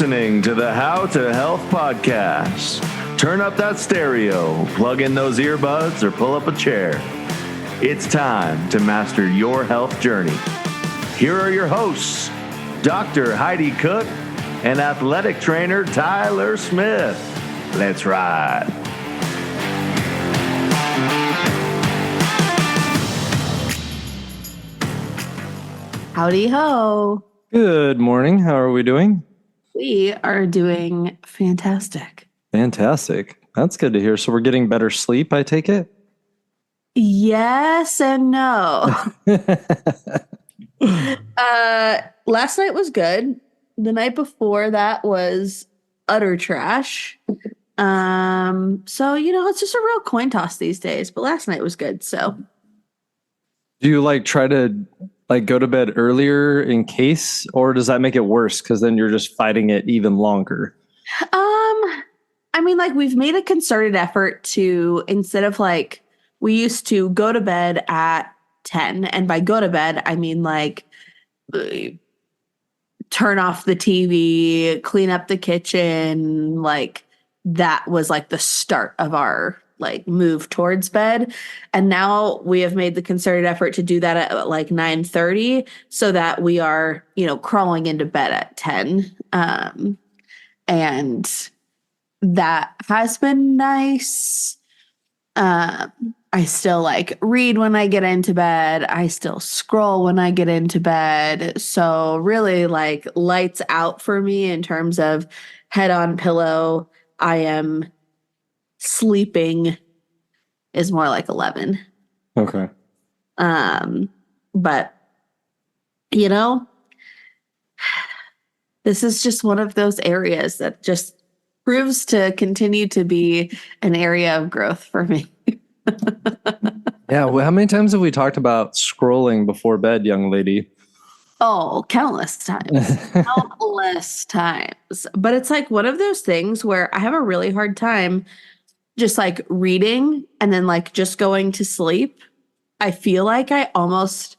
listening to the How to Health podcast. Turn up that stereo, plug in those earbuds, or pull up a chair. It's time to master your health journey. Here are your hosts, Dr. Heidi Cook and athletic trainer Tyler Smith. Let's ride. Howdy ho. Good morning. How are we doing? We are doing fantastic. Fantastic. That's good to hear. So we're getting better sleep, I take it? Yes and no. Last night was good. The night before that was utter trash. So, it's just a real coin toss these days. But last night was good. So Do you try to go to bed earlier in case, or does that make it worse because then you're just fighting it even longer? We've made a concerted effort to, instead of we used to go to bed at 10, and by go to bed, I mean turn off the TV, clean up the kitchen, that was the start of our move towards bed. And now we have made the concerted effort to do that at 9:30 so that we are, crawling into bed at 10. And that has been nice. I still read when I get into bed. I still scroll when I get into bed. So really lights out for me in terms of head on pillow. I am sleeping is more like 11. Okay. But this is just one of those areas that just proves to continue to be an area of growth for me. Yeah. Well, how many times have we talked about scrolling before bed, young lady? Oh, countless times. Countless times. But it's one of those things where I have a really hard time just reading and then just going to sleep. I feel like I almost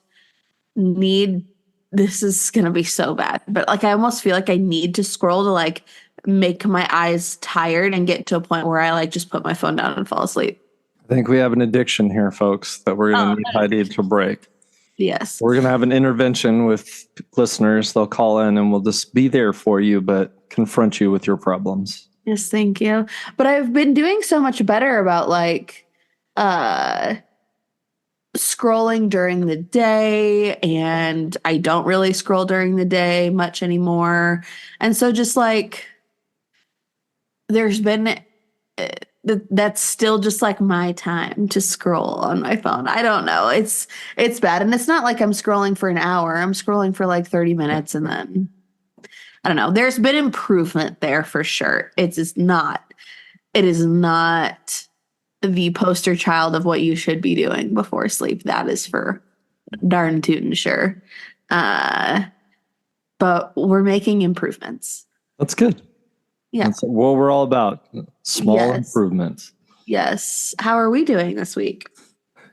need, this is going to be so bad, but I almost feel like I need to scroll to make my eyes tired and get to a point where I just put my phone down and fall asleep. I think we have an addiction here, folks, that we're going to need Heidi to break. Yes. We're going to have an intervention with listeners. They'll call in and we'll just be there for you, but confront you with your problems. Yes, thank you. But I've been doing so much better about scrolling during the day, and I don't really scroll during the day much anymore. And so just there's been that's still just my time to scroll on my phone. I don't know. It's bad. And it's not I'm scrolling for an hour. I'm scrolling for 30 minutes and then I don't know. There's been improvement there for sure. It is not the poster child of what you should be doing before sleep. That is for darn tootin' sure. But we're making improvements. That's good. Yeah. That's what we're all about. Small improvements. Yes. How are we doing this week?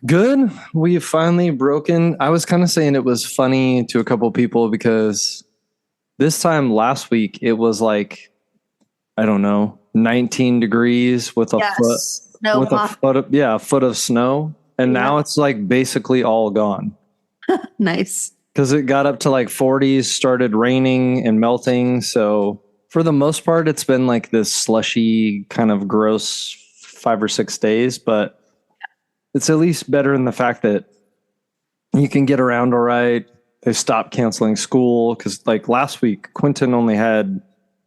Good. We've finally broken. I was kind of saying it was funny to a couple people because this time last week it was I don't know, 19 degrees with a foot of snow. And now it's basically all gone. Nice. Because it got up to 40s, started raining and melting. So for the most part, it's been this slushy kind of gross 5 or 6 days, but it's at least better in the fact that you can get around all right. They stopped canceling school because last week, Quentin only had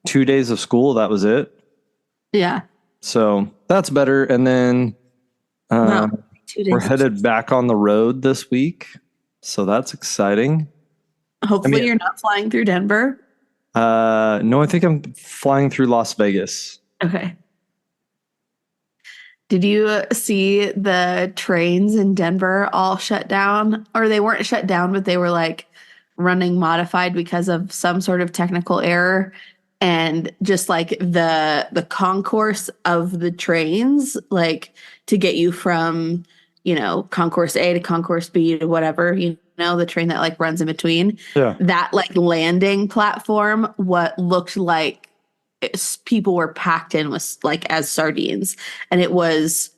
2 days of school. That was it. Yeah. So that's better. And then we're headed back on the road this week. So that's exciting. Hopefully you're not flying through Denver. No, I think I'm flying through Las Vegas. Okay. Did you see the trains in Denver all shut down? Or they weren't shut down, but they were running modified because of some sort of technical error. And just the concourse of the trains, to get you from, concourse A to concourse B to whatever, the train that runs in between. Yeah. That landing platform, what looked like people were packed in with like as sardines, and it was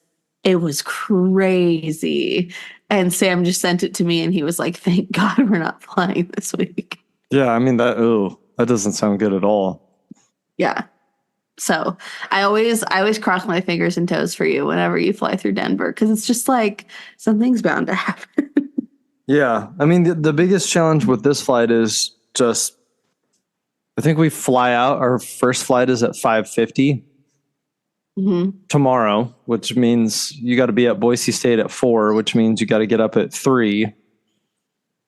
crazy. And Sam just sent it to me, and he was like, "Thank God we're not flying this week." Yeah, I mean that doesn't sound good at all. Yeah. So I always cross my fingers and toes for you whenever you fly through Denver, because it's just like something's bound to happen. Yeah. I mean, the biggest challenge with this flight is just, I think we fly out. Our first flight is at 5:50 tomorrow, which means you got to be at Boise State at 4, which means you got to get up at 3,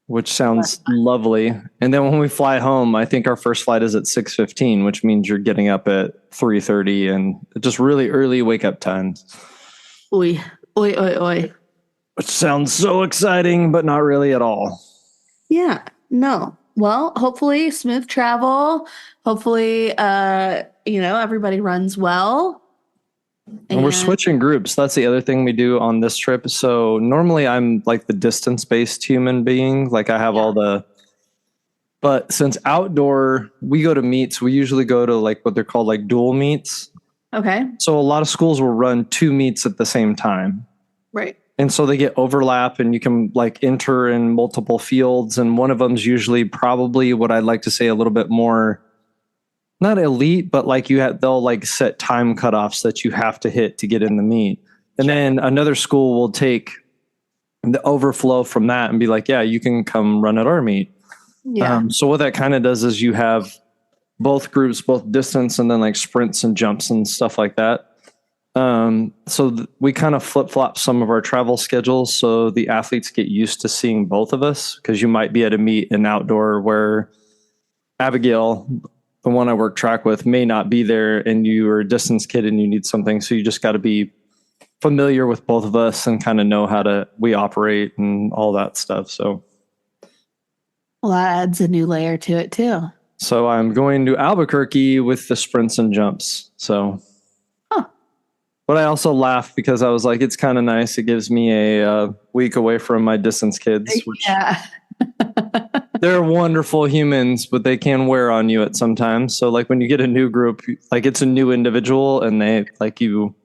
which sounds lovely. And then when we fly home, I think our first flight is at 6:15, which means you're getting up at 3:30 and just really early wake up times. Oi, oi, oi, oi. Which sounds so exciting, but not really at all. Yeah, no. Well, hopefully smooth travel. Hopefully, everybody runs well. And we're switching groups. That's the other thing we do on this trip. So normally I'm like the distance-based human being. Like I have but since outdoor, we go to meets, we usually go to like what they're called like dual meets. Okay. So a lot of schools will run 2 meets at the same time. Right. And so they get overlap and you can like enter in multiple fields. And one of them's usually probably what I'd like to say a little bit more, not elite, but like they'll like set time cutoffs that you have to hit to get in the meet. And then another school will take the overflow from that and be like, yeah, you can come run at our meet. Yeah. So what that kind of does is you have both groups, both distance and then like sprints and jumps and stuff like that. We kind of flip flop some of our travel schedules so the athletes get used to seeing both of us, because you might be at a meet in outdoor where Abigail, the one I work track with, may not be there and you are a distance kid and you need something. So you just got to be familiar with both of us and kind of know how we operate and all that stuff. So. Well, that adds a new layer to it too. So I'm going to Albuquerque with the sprints and jumps. So. But I also laugh because I was like, it's kind of nice. It gives me a week away from my distance kids, which they're wonderful humans, but they can wear on you at some times. So like when you get a new group, like it's a new individual and they like you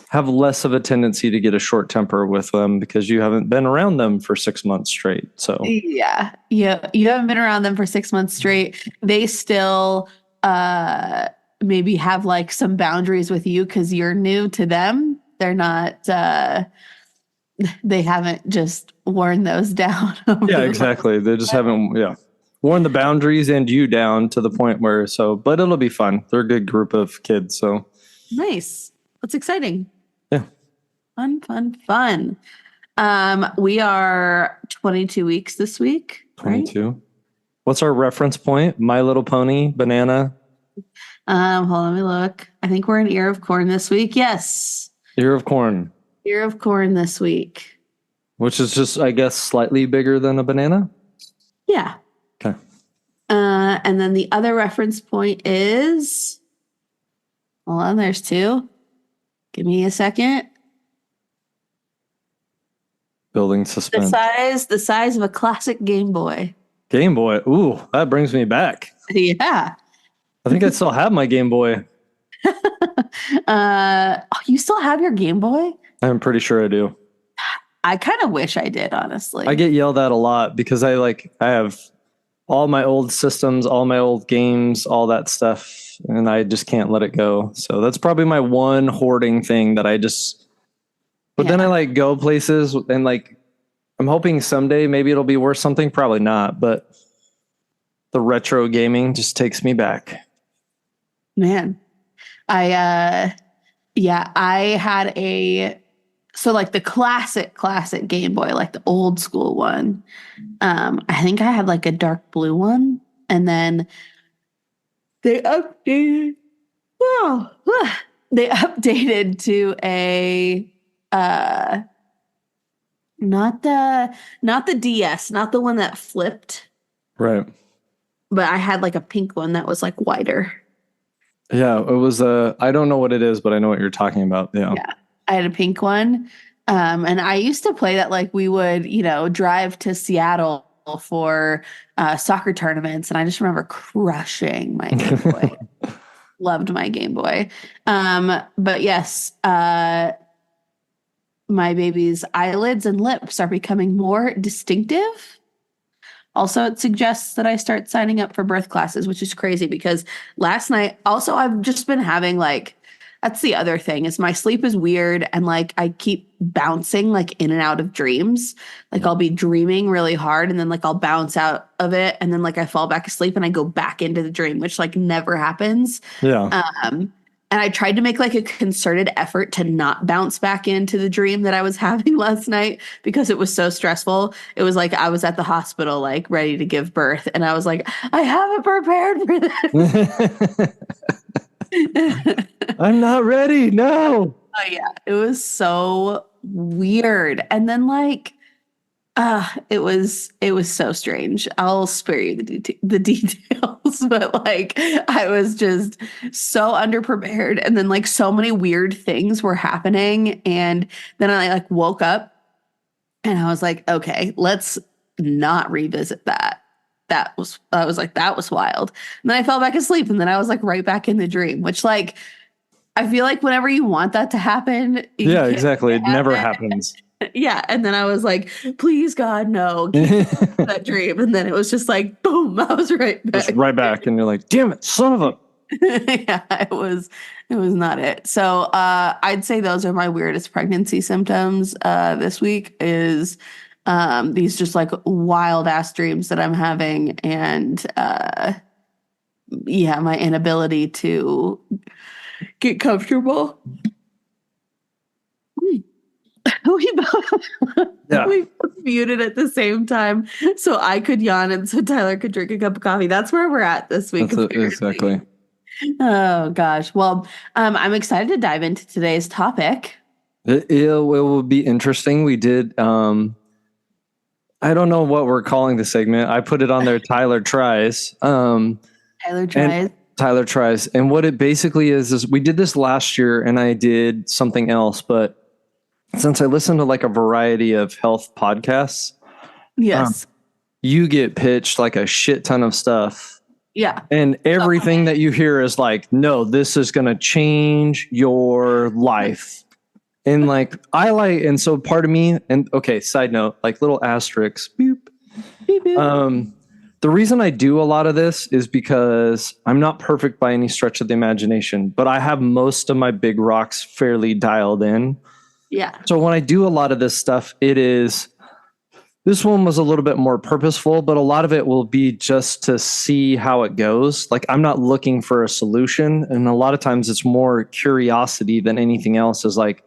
have less of a tendency to get a short temper with them because you haven't been around them for 6 months straight. So yeah, you haven't been around them for 6 months straight. They still, maybe have like some boundaries with you because you're new to them. They're not, they haven't just worn those down. Yeah, exactly. They just haven't, worn the boundaries and you down to the point where, but it'll be fun. They're a good group of kids. So nice. That's exciting. Yeah. Fun. We are 22 weeks this week. 22. Right? What's our reference point? My Little Pony, banana. Hold on, let me look. I think we're in Ear of Corn this week. Yes. Ear of Corn. Ear of Corn this week. Which is just, I guess, slightly bigger than a banana? Yeah. Okay. And then the other reference point is, hold on, there's 2. Give me a second. Building suspense. The size of a classic Game Boy. Game Boy. Ooh, that brings me back. Yeah. I think I still have my Game Boy. You still have your Game Boy? I'm pretty sure I do. I kind of wish I did, honestly. I get yelled at a lot because I have all my old systems, all my old games, all that stuff, and I just can't let it go. So that's probably my one hoarding thing that I just. But then I like go places and like I'm hoping someday maybe it'll be worth something. Probably not, but the retro gaming just takes me back. Man, I had so like the classic Game Boy, like the old school one. I think I had like a dark blue one, and then they updated. Wow, they updated to a not the DS, not the one that flipped. Right. But I had like a pink one that was like wider. Yeah, it was I don't know what it is, but I know what you're talking about. Yeah. I had a pink one. And I used to play that, like we would, drive to Seattle for soccer tournaments. And I just remember crushing my Game Boy. Loved my Game Boy. But yes, my baby's eyelids and lips are becoming more distinctive. Also, it suggests that I start signing up for birth classes, which is crazy because last night, also, I've just been having like, that's the other thing is my sleep is weird and like I keep bouncing like in and out of dreams. Like I'll be dreaming really hard and then like I'll bounce out of it and then like I fall back asleep and I go back into the dream, which like never happens. Yeah. And I tried to make like a concerted effort to not bounce back into the dream that I was having last night because it was so stressful. It was like I was at the hospital, like ready to give birth. And I was like, I haven't prepared for this. I'm not ready. No. Oh, yeah. It was so weird. And then like, it was so strange. I'll spare you the details, but like I was just so underprepared, and then like so many weird things were happening, and then I like woke up, and I was like, okay, let's not revisit that. I was like, that was wild. And then I fell back asleep, and then I was like right back in the dream, which like I feel like whenever you want that to happen, Yeah, exactly. It never happens. Yeah. And then I was like, please, God, no. That dream. And then it was just like, boom, I was right back. Just right back. And you're like, damn it, son of a. Yeah, it was not it. So I'd say those are my weirdest pregnancy symptoms this week is these just like wild ass dreams that I'm having. And yeah, my inability to get comfortable. We both muted at the same time so I could yawn and so Tyler could drink a cup of coffee. That's where we're at this week. Exactly. Oh gosh. Well, I'm excited to dive into today's topic. It will be interesting. We did I don't know what we're calling the segment. I put it on there, Tyler Tries. Tyler Tries. And what it basically is we did this last year and I did something else, but since I listen to like a variety of health podcasts, yes, you get pitched like a shit ton of stuff. Yeah. And everything that you hear is like, no, this is going to change your life. And like, and so part of me, and okay, side note, like little asterisks, boop, beep, boop. The reason I do a lot of this is because I'm not perfect by any stretch of the imagination, but I have most of my big rocks fairly dialed in. Yeah. So when I do a lot of this stuff, this one was a little bit more purposeful, but a lot of it will be just to see how it goes. Like I'm not looking for a solution. And a lot of times it's more curiosity than anything else is like,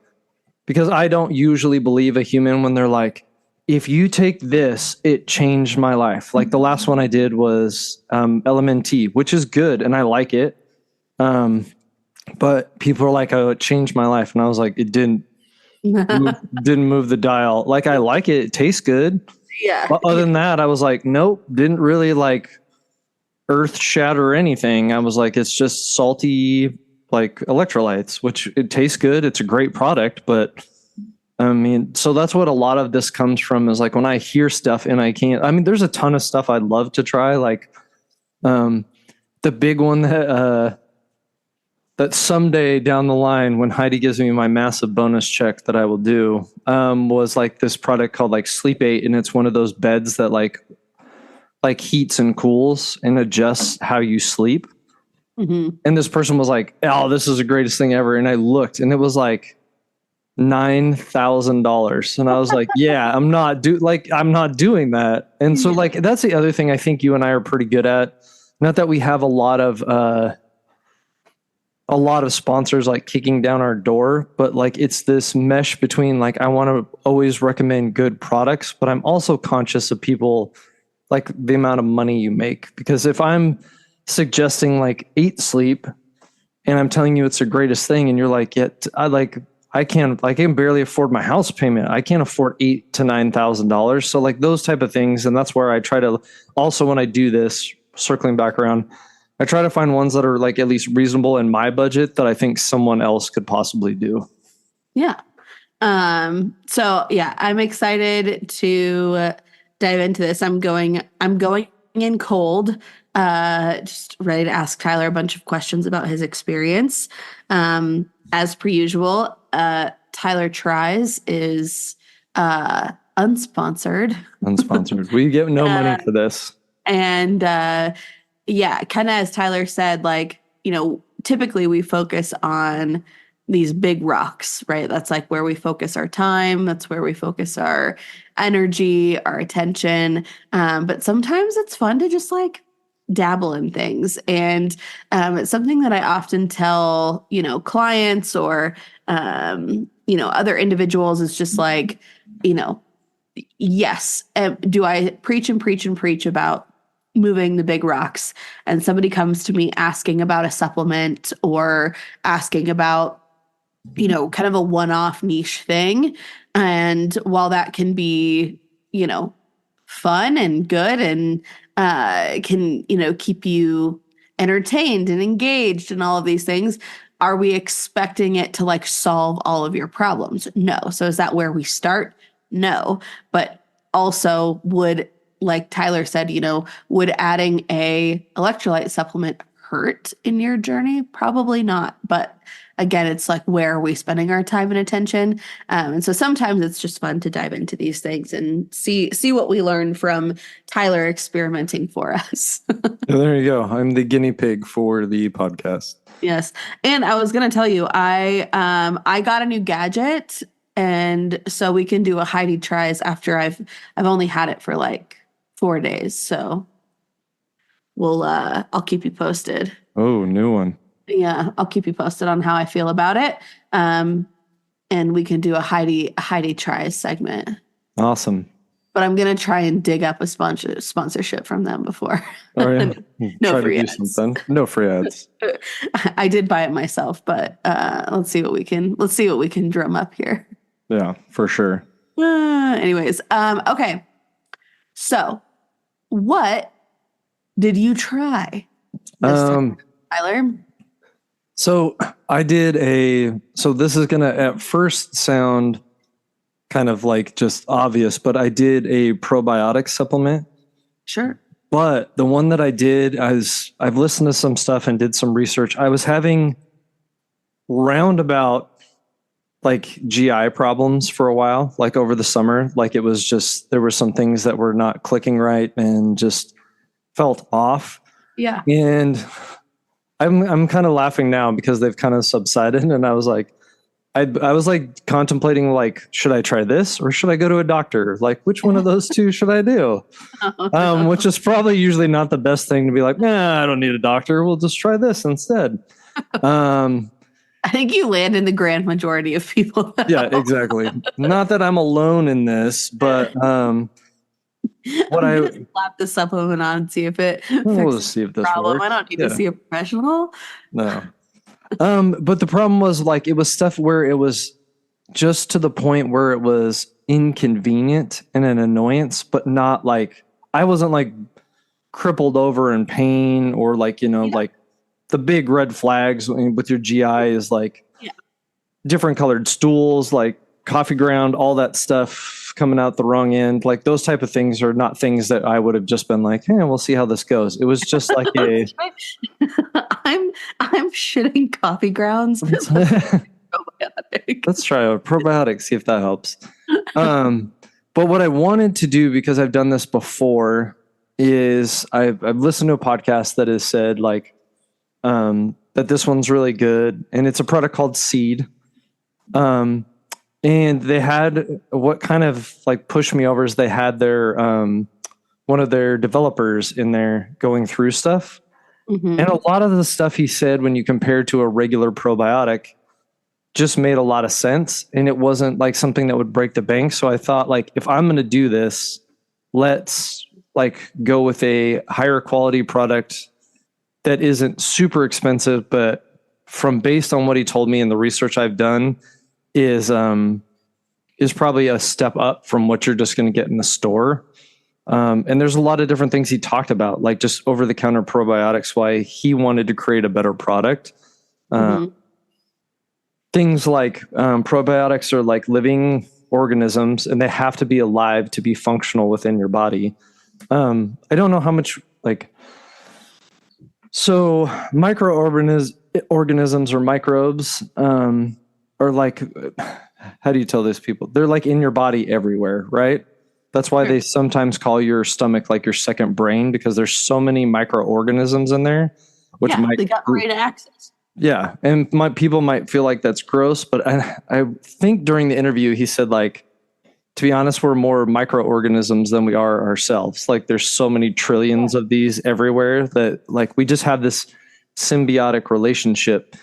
because I don't usually believe a human when they're like, if you take this, it changed my life. Like the last one I did was LMNT, which is good. And I like it. But people are like, oh, it changed my life. And I was like, it didn't. Didn't move the dial. Like I like it. It tastes good. Yeah. But other than that, I was like, nope, didn't really like earth shatter anything. I was like, it's just salty like electrolytes, which it tastes good. It's a great product, but I mean, so that's what a lot of this comes from is like when I hear stuff and there's a ton of stuff I'd love to try. Like the big one that someday down the line, when Heidi gives me my massive bonus check that I will do, was like this product called like Sleep 8. And it's one of those beds that like heats and cools and adjusts how you sleep. Mm-hmm. And this person was like, oh, this is the greatest thing ever. And I looked and it was like $9,000. And I was like, yeah, I'm not doing that. And so like, that's the other thing I think you and I are pretty good at. Not that we have a lot of sponsors like kicking down our door, but like it's this mesh between like I want to always recommend good products, but I'm also conscious of people like the amount of money you make. Because if I'm suggesting like eat sleep and I'm telling you it's the greatest thing and you're like, yeah, I can barely afford my house payment. I can't afford $8,000 to $9,000. So like those type of things. And that's where I try to also, when I do this, circling back around, I try to find ones that are like at least reasonable in my budget that I think someone else could possibly do. Yeah. So yeah, I'm excited to dive into this. I'm going in cold. just ready to ask Tyler a bunch of questions about his experience. As per usual, Tyler Tries is unsponsored. Unsponsored. We get no money for this. And yeah, kind of as Tyler said, like, typically we focus on these big rocks, right? That's like where we focus our time. That's where we focus our energy, our attention. But sometimes it's fun to just like dabble in things. And it's something that I often tell, clients or, other individuals is just like, yes, do I preach and preach and preach about moving the big rocks, and somebody comes to me asking about a supplement or asking about kind of a one-off niche thing. And while that can be, fun and good and can, keep you entertained and engaged and all of these things, are we expecting it to like solve all of your problems? No. So is that where we start? No. But also would, like Tyler said, would adding a electrolyte supplement hurt in your journey? Probably not. But again, it's like, where are we spending our time and attention? And so sometimes it's just fun to dive into these things and see what we learn from Tyler experimenting for us. There you go. I'm the guinea pig for the podcast. Yes. And I was going to tell you, I got a new gadget, and so we can do a Heidi Tries after I've only had it for like 4 days. So I'll keep you posted. Oh, new one. Yeah, I'll keep you posted on how I feel about it. And we can do a Heidi Tries segment. Awesome. But I'm gonna try and dig up a sponsorship from them before. Oh yeah. No try free to do ads. something. No free ads. I did buy it myself, but let's see what we can drum up here. Yeah, for sure. Anyways, okay. So, what did you try this time, Tyler? So this is going to at first sound kind of like just obvious, but I did a probiotic supplement. Sure. But the one that I did, I've listened to some stuff and did some research. I was having roundabout like GI problems for a while, like over the summer. Like it was just, there were some things that were not clicking right and just felt off. Yeah. And I'm kind of laughing now because they've kind of subsided. And I was like, I was like contemplating, like, should I try this or should I go to a doctor? Like, which one of those two should I do? Which is probably usually not the best thing to be like, I don't need a doctor. We'll just try this instead. I think you land in the grand majority of people. Yeah, exactly. Not that I'm alone in this, but what I slap the supplement on and see if it we'll just see if this problem. works. I don't need to see a professional. No. But the problem was like it was stuff where it was just to the point where it was inconvenient and an annoyance, but not like I wasn't like crippled over in pain or like, like the big red flags with your GI is like different colored stools, like coffee ground, all that stuff coming out the wrong end. Like those type of things are not things that I would have just been like, hey, we'll see how this goes. It was just like I'm shitting coffee grounds. Let's try a probiotic, see if that helps. But what I wanted to do, because I've done this before, is I've listened to a podcast that has said like that this one's really good, and it's a product called Seed. And they had, what kind of like pushed me over is they had their one of their developers in there going through stuff. Mm-hmm. And a lot of the stuff he said, when you compare to a regular probiotic, just made a lot of sense. And it wasn't like something that would break the bank. So I thought, like, if I'm going to do this, let's like go with a higher quality product that isn't super expensive, but based on what he told me and the research I've done, is probably a step up from what you're just going to get in the store. And there's a lot of different things he talked about, like just over-the-counter probiotics, why he wanted to create a better product. Things like probiotics are like living organisms, and they have to be alive to be functional within your body. I don't know how much, like, So microorganisms or microbes are like, how do you tell these people? They're like in your body everywhere, right? That's why they sometimes call your stomach like your second brain, because there's so many microorganisms in there, which might they got great access. Yeah, and people might feel like that's gross, but I think during the interview he said, like, to be honest, we're more microorganisms than we are ourselves. Like, there's so many trillions of these everywhere that, like, we just have this symbiotic relationship,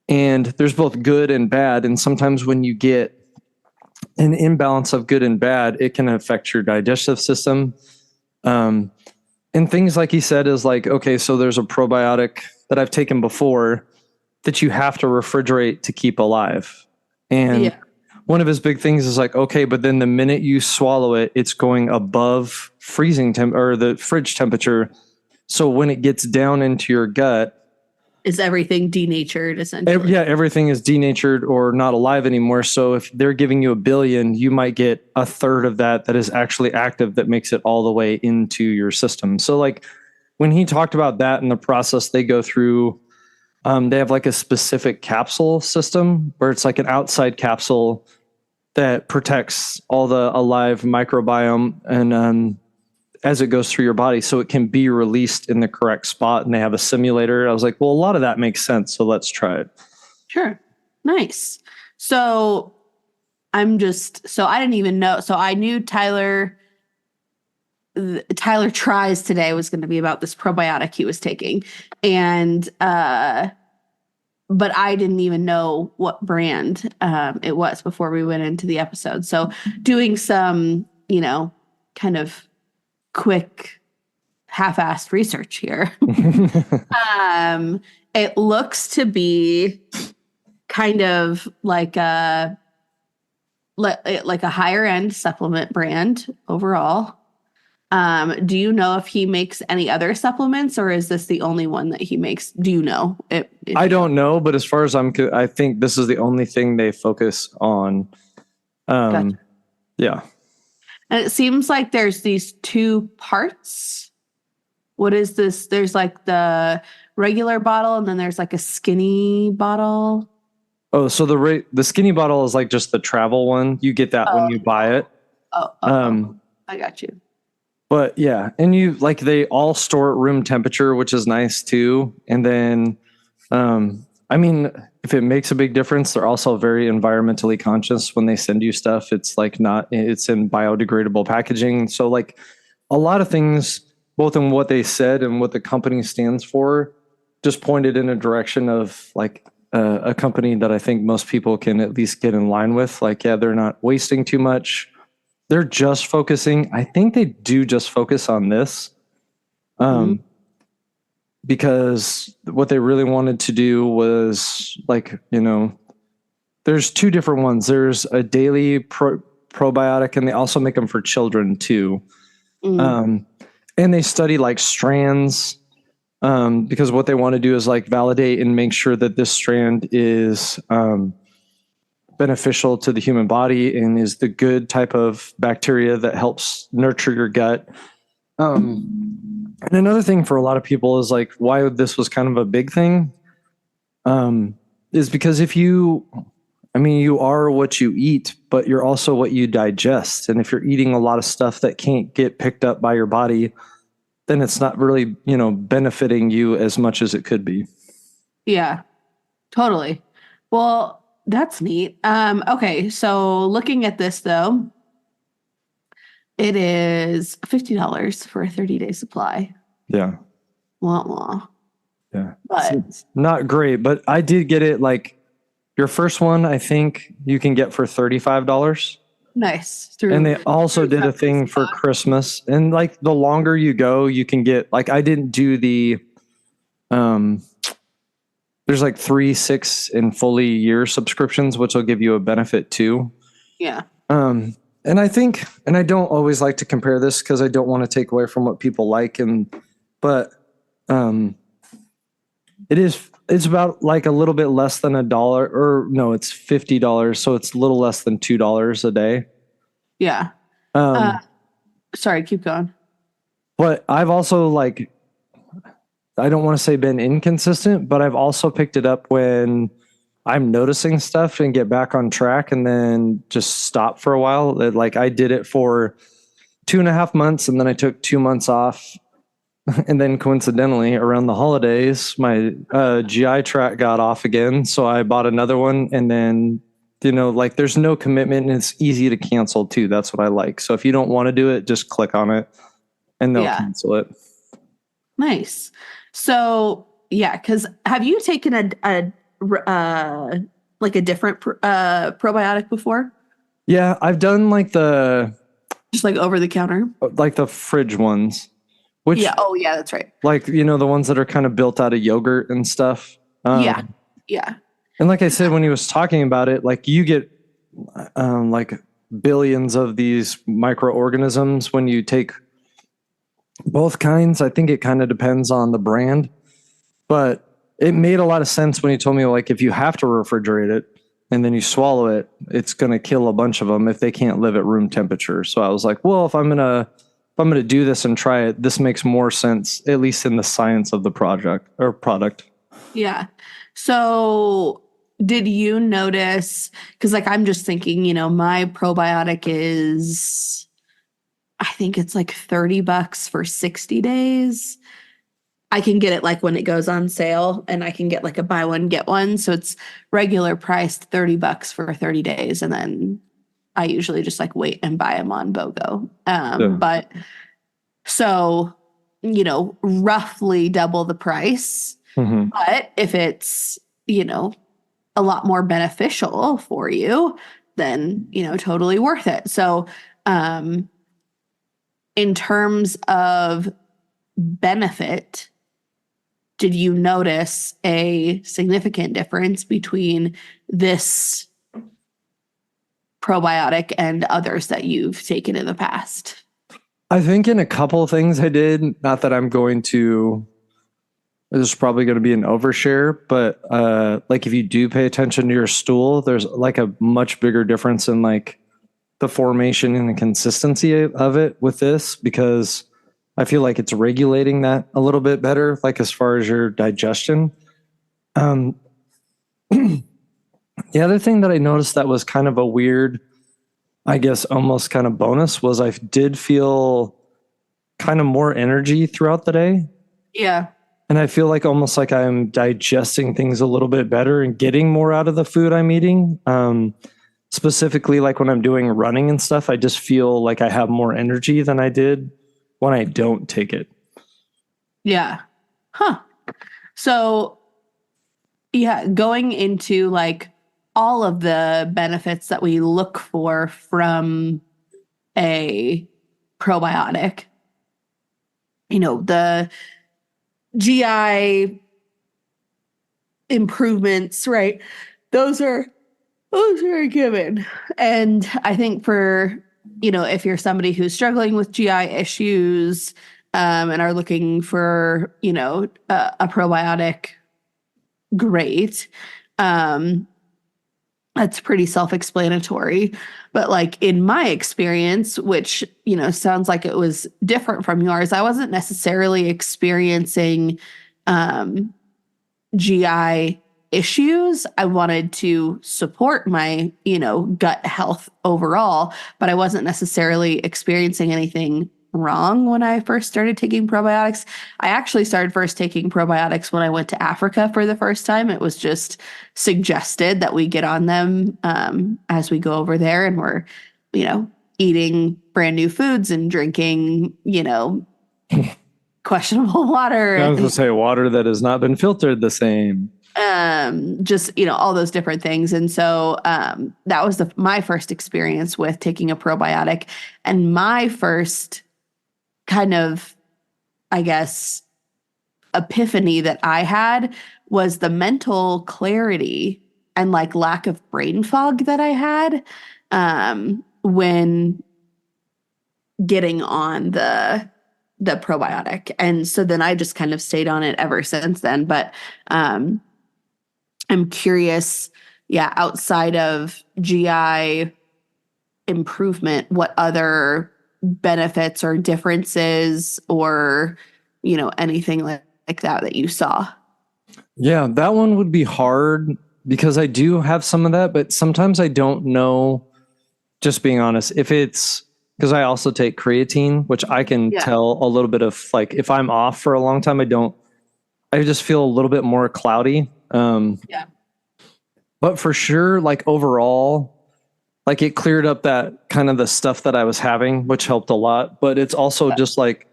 and there's both good and bad. And sometimes when you get an imbalance of good and bad, it can affect your digestive system. And things like he said is like, okay, so there's a probiotic that I've taken before that you have to refrigerate to keep alive. And one of his big things is like, okay, but then the minute you swallow it, it's going above freezing temp or the fridge temperature. So when it gets down into your gut, is everything denatured essentially? Everything is denatured or not alive anymore. So if they're giving you 1 billion, you might get a third of that is actually active, that makes it all the way into your system. So like when he talked about that in the process, they go through, they have like a specific capsule system where it's like an outside capsule that protects all the alive microbiome and as it goes through your body, so it can be released in the correct spot. And they have a simulator. I was like, well, a lot of that makes sense, so let's try it. Sure. Nice. So I didn't even know. So I knew Tyler Tries today was going to be about this probiotic he was taking. And, but I didn't even know what brand it was before we went into the episode. So doing some, kind of quick half-assed research here. It looks to be kind of like a higher end supplement brand overall. Do you know if he makes any other supplements, or is this the only one that he makes? Do you know? I don't know, but as far as I think this is the only thing they focus on. Gotcha. Yeah. And it seems like there's these two parts. What is this? There's like the regular bottle, and then there's like a skinny bottle. Oh, so the skinny bottle is like just the travel one. You get that when you buy it. I got you. But yeah, and they all store at room temperature, which is nice too. And then, if it makes a big difference, they're also very environmentally conscious when they send you stuff. It's it's in biodegradable packaging. So like a lot of things, both in what they said and what the company stands for, just pointed in a direction of like a company that I think most people can at least get in line with. Like, yeah, they're not wasting too much. They're just focusing. I think they do just focus on this. Because what they really wanted to do was there's two different ones. There's a daily probiotic, and they also make them for children too. And they study like strands, because what they want to do is like validate and make sure that this strand is beneficial to the human body and is the good type of bacteria that helps nurture your gut. And another thing for a lot of people is like why this was kind of a big thing, is because if you are what you eat, but you're also what you digest. And if you're eating a lot of stuff that can't get picked up by your body, then it's not really, benefiting you as much as it could be. Yeah, totally. Well, that's neat. Okay, so looking at this though, it is $50 for a 30-day supply. Yeah. Wah, wah. Yeah. But it's not great, but I did get it. Like your first one, I think you can get for $35. Nice. And they also did a thing for Christmas. And like the longer you go, you can get, like, I didn't do the, there's like 3, 6 and fully year subscriptions, which will give you a benefit too. Yeah. And I think, and I don't always like to compare this because I don't want to take away from what people like. But it's about like a little bit less than $1, or no, it's $50. So it's a little less than $2 a day. Yeah. Sorry, keep going. But I've also I don't want to say been inconsistent, but I've also picked it up when I'm noticing stuff and get back on track and then just stop for a while. Like I did it for 2.5 months and then I took 2 months off. And then coincidentally around the holidays, my GI tract got off again. So I bought another one and then, like there's no commitment and it's easy to cancel too. That's what I like. So if you don't want to do it, just click on it and they'll cancel it. Nice. So yeah, because have you taken a different probiotic before? Yeah, I've done just like over the counter, like the fridge ones. Which, yeah. Oh yeah, that's right. Like, the ones that are kind of built out of yogurt and stuff. Yeah. And like I said, when he was talking about it, like you get like billions of these microorganisms when you take both kinds. I think it kind of depends on the brand, but it made a lot of sense when he told me, like, if you have to refrigerate it and then you swallow it, it's going to kill a bunch of them if they can't live at room temperature. So I was like, well, if I'm going to do this and try it, this makes more sense, at least in the science of the product. Yeah. So did you notice, because like I'm just thinking, my probiotic is, I think it's like $30 for 60 days. I can get it like when it goes on sale and I can get like a buy one, get one. So it's regular priced $30 for 30 days. And then I usually just like wait and buy them on BOGO. But so, roughly double the price. Mm-hmm. But if it's, a lot more beneficial for you, then, totally worth it. So, in terms of benefit, did you notice a significant difference between this probiotic and others that you've taken in the past? I think in a couple of things I did, not that I'm going to, there's probably going to be an overshare, but like if you do pay attention to your stool, there's like a much bigger difference in like the formation and the consistency of it with this, because I feel like it's regulating that a little bit better, like as far as your digestion. The other thing that I noticed that was kind of a weird, I guess almost kind of bonus, was I did feel kind of more energy throughout the day. Yeah. And I feel like almost like I'm digesting things a little bit better and getting more out of the food I'm eating. Specifically, like when I'm doing running and stuff, I just feel like I have more energy than I did when I don't take it. Yeah. Huh. So, yeah, going into like all of the benefits that we look for from a probiotic, the GI improvements, right? Those are a given. And I think for, if you're somebody who's struggling with GI issues and are looking for, a probiotic, great. That's pretty self-explanatory. But like in my experience, which, sounds like it was different from yours, I wasn't necessarily experiencing GI issues. I wanted to support my, gut health overall, but I wasn't necessarily experiencing anything wrong when I first started taking probiotics. I actually started first taking probiotics when I went to Africa for the first time. It was just suggested that we get on them as we go over there, and we're, eating brand new foods and drinking, questionable water. I was going to say water that has not been filtered the same. Just, all those different things. And so that was my first experience with taking a probiotic, and my first kind of, I guess, epiphany that I had was the mental clarity and like lack of brain fog that I had when getting on the probiotic. And so then I just kind of stayed on it ever since then. But I'm curious, outside of GI improvement, what other benefits or differences or, anything like like that you saw? Yeah, that one would be hard because I do have some of that, but sometimes I don't know, just being honest, if it's because I also take creatine, which I can tell a little bit of like if I'm off for a long time, I just feel a little bit more cloudy. But for sure, like overall, like it cleared up that kind of the stuff that I was having, which helped a lot. But it's also just like,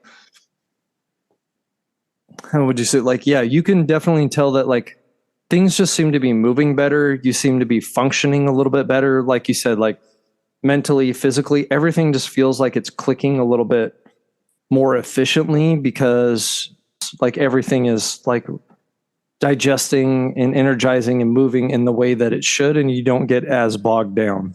how would you say? Like, yeah, you can definitely tell that like things just seem to be moving better. You seem to be functioning a little bit better. Like you said, like mentally, physically, everything just feels like it's clicking a little bit more efficiently because like everything is like digesting and energizing and moving in the way that it should, and you don't get as bogged down.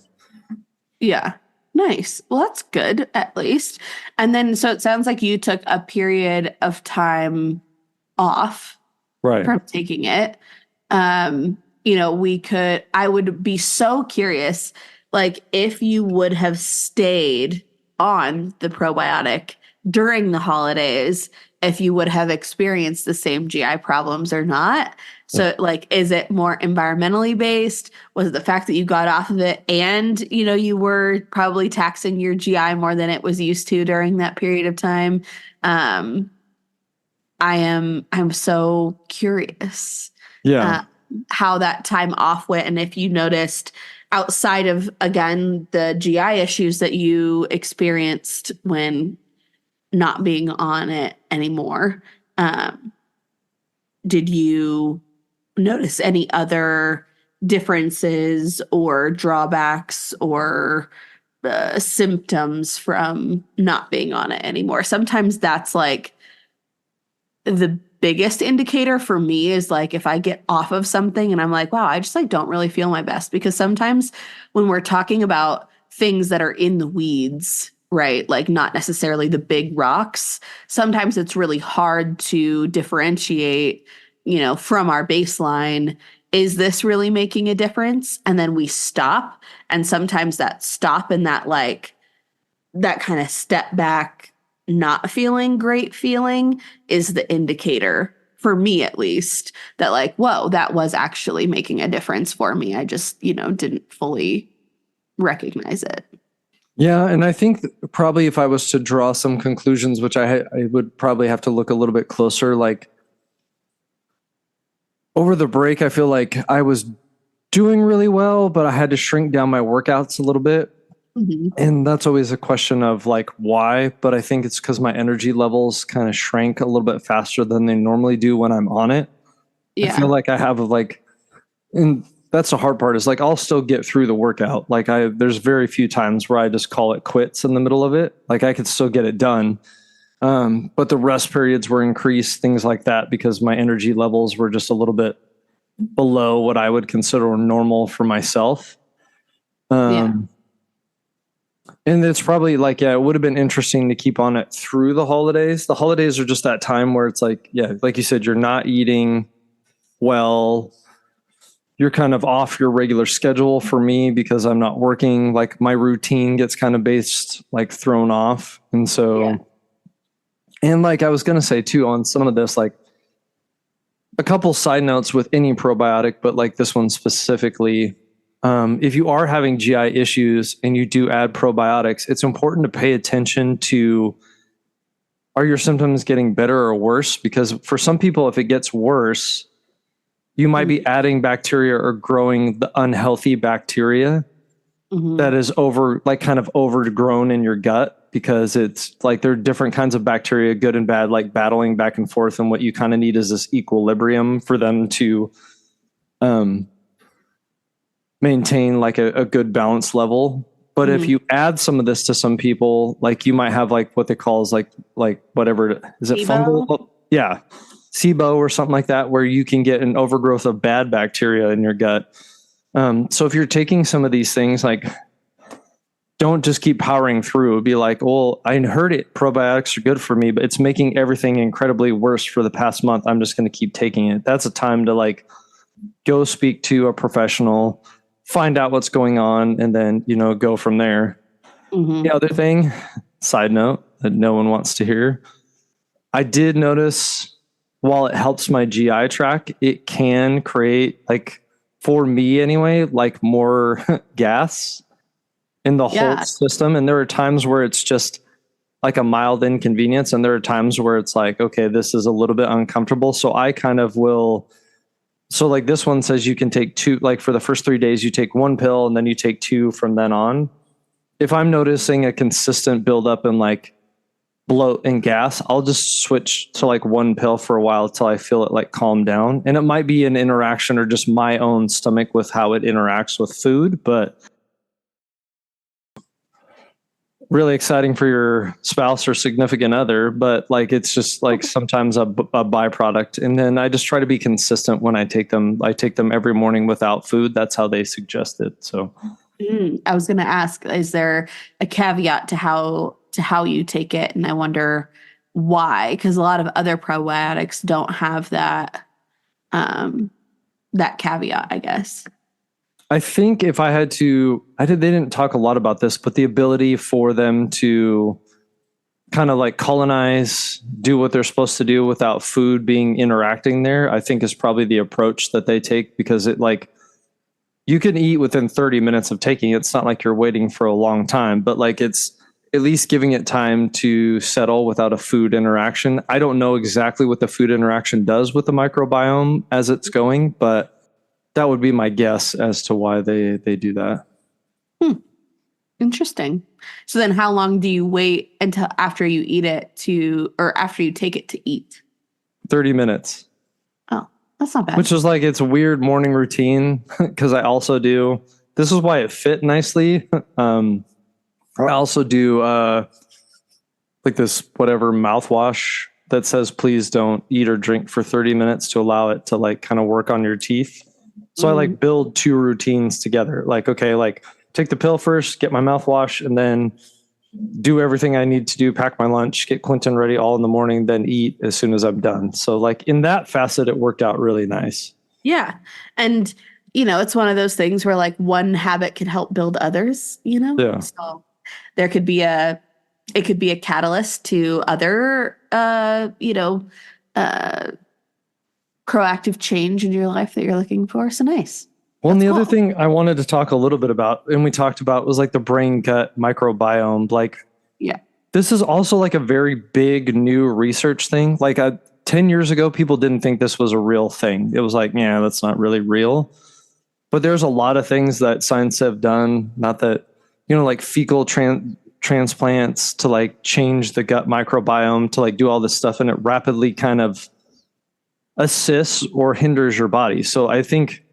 Yeah. Nice. Well, that's good at least. And then, so it sounds like you took a period of time off from taking it. I would be so curious, like if you would have stayed on the probiotic during the holidays, if you would have experienced the same GI problems or not. So like, is it more environmentally based? Was it the fact that you got off of it and, you were probably taxing your GI more than it was used to during that period of time? I'm so curious. How that time off went, and if you noticed outside of, again, the GI issues that you experienced when not being on it anymore, did you notice any other differences or drawbacks or symptoms from not being on it anymore? Sometimes that's like the biggest indicator for me, is like if I get off of something and I'm like, wow, I just like don't really feel my best. Because sometimes when we're talking about things that are in the weeds, right, like not necessarily the big rocks, sometimes it's really hard to differentiate, from our baseline. Is this really making a difference? And then we stop. And sometimes that stop and that kind of step back, not feeling great feeling is the indicator, for me at least, that like, whoa, that was actually making a difference for me. I just, didn't fully recognize it. Yeah. And I think probably if I was to draw some conclusions, which I would probably have to look a little bit closer, like over the break, I feel like I was doing really well, but I had to shrink down my workouts a little bit. Mm-hmm. And that's always a question of like, why? But I think it's because my energy levels kind of shrank a little bit faster than they normally do when I'm on it. Yeah. I feel like I have and that's the hard part, is like, I'll still get through the workout. Like there's very few times where I just call it quits in the middle of it. Like I could still get it done. But the rest periods were increased, things like that, because my energy levels were just a little bit below what I would consider normal for myself. And it's probably like, it would have been interesting to keep on it through the holidays. The holidays are just that time where it's like, like you said, you're not eating well. You're kind of off your regular schedule. For me, because I'm not working, like my routine gets kind of thrown off. And so, and like I was going to say too, on some of this, like a couple side notes with any probiotic, but like this one specifically, if you are having GI issues and you do add probiotics, it's important to pay attention to, are your symptoms getting better or worse? Because for some people, if it gets worse, you might be adding bacteria or growing the unhealthy bacteria that is kind of overgrown in your gut, because it's like there are different kinds of bacteria, good and bad, like battling back and forth. And what you kind of need is this equilibrium for them to maintain like a good balance level. But if you add some of this to some people, like you might have like what they call is like whatever, is it SIBO? fungal? Yeah. SIBO or something like that, where you can get an overgrowth of bad bacteria in your gut. So if you're taking some of these things, like don't just keep powering through. Be like, well, I heard it, probiotics are good for me, but it's making everything incredibly worse for the past month. I'm just going to keep taking it. That's a time to like go speak to a professional, find out what's going on, and then, go from there. The other thing, side note that no one wants to hear, I did notice while it helps my GI tract, it can create, like, for me anyway, like more gas in the whole system. And there are times where it's just like a mild inconvenience. And there are times where it's like, okay, this is a little bit uncomfortable. So I kind of will. So like this one says you can take 2, like for the first 3 days, you take 1 pill and then you take 2 from then on. If I'm noticing a consistent buildup in like bloat and gas, I'll just switch to like 1 pill for a while till I feel it like calm down. And it might be an interaction or just my own stomach with how it interacts with food, but really exciting for your spouse or significant other. But like, it's just like sometimes a byproduct. And then I just try to be consistent when I take them. I take them every morning without food. That's how they suggest it. So I was going to ask, is there a caveat to how you take it? And I wonder why, because a lot of other probiotics don't have that caveat, I guess. I think if I had to, they didn't talk a lot about this, but the ability for them to kind of like colonize, do what they're supposed to do without food being interacting there, I think is probably the approach that they take, because it like, you can eat within 30 minutes of taking it. It's not like you're waiting for a long time, but like it's at least giving it time to settle without a food interaction. I don't know exactly what the food interaction does with the microbiome as it's going, but that would be my guess as to why they do that. Interesting. So then how long do you wait until after you eat it or after you take it to eat? 30 minutes. Oh, that's not bad. Which is like, it's a weird morning routine because I also do, this is why it fit nicely. I also do like this whatever mouthwash that says, please don't eat or drink for 30 minutes to allow it to like kind of work on your teeth. So I like build 2 routines together. Like, okay, like take the pill first, get my mouthwash, and then do everything I need to do, pack my lunch, get Clinton ready all in the morning, then eat as soon as I'm done. So like in that facet, it worked out really nice. Yeah. And, it's one of those things where like one habit can help build others, Yeah. So there could be it could be a catalyst to other, proactive change in your life that you're looking for. So nice. Well, and the other thing I wanted to talk a little bit about, and we talked about, was like the brain gut microbiome. Like, yeah, this is also like a very big new research thing. Like 10 years ago, people didn't think this was a real thing. It was like, yeah, that's not really real. But there's a lot of things that science have done, not that, like fecal transplants to like change the gut microbiome, to like do all this stuff, and it rapidly kind of assists or hinders your body. So I think